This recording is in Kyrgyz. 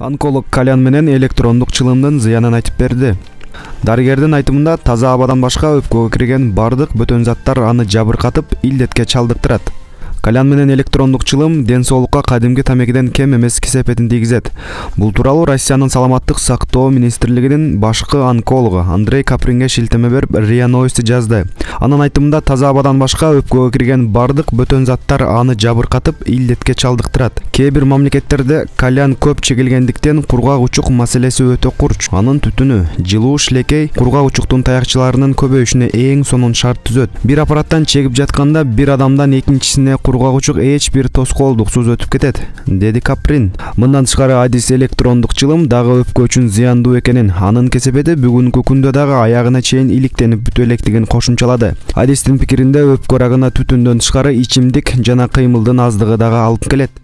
Онколог кальян менен электрондук чылымдын зыянын айтып берди. Дарыгердин айтымында таза абадан башка өпкөгө кирген бардык бөтөн заттар аны жабыркатып, илдетке чалдыктырат. Кальян менен электрондук чылым ден соолукка кадимки тамекиден кем эмес кесепетин тийгизет. Бул тууралуу Россиянын саламаттык сактоо министрлигинин башкы онкологу Андрей Капринге шилтеме берип РИА Новости жазды. Анын айтымында таза абадан башка өпкөгө кирген бардык бөтөн заттар аны жабыркатып, илдетке чалдыктырат. Кээ бир мамлекеттерде кальян көп чегилгендиктен кургак учук маселеси өтө курч. Анын түтүнү, жылуу шилекей кургак учуктун таякчыларынын көбөйүшүнө эң сонун шарт түзөт. Бир аппараттан чегип жатканда бир адамдан экинчисине кургак учук эч бир тоскоолдуксуз өтүп кетет, деди Каприн. Мындан тышкары адис электрондук чылым дагы өпкө үчүн зыяндуу экенин, анын кесепети бүгүнкү күндө дагы аягына чейин иликтенип бүтө электигин кошумчалады. Адистин пикиринде өпкө рагына түтүндөн тышкары ичимдик жана кыймылдын аздыгы дагы алып келет.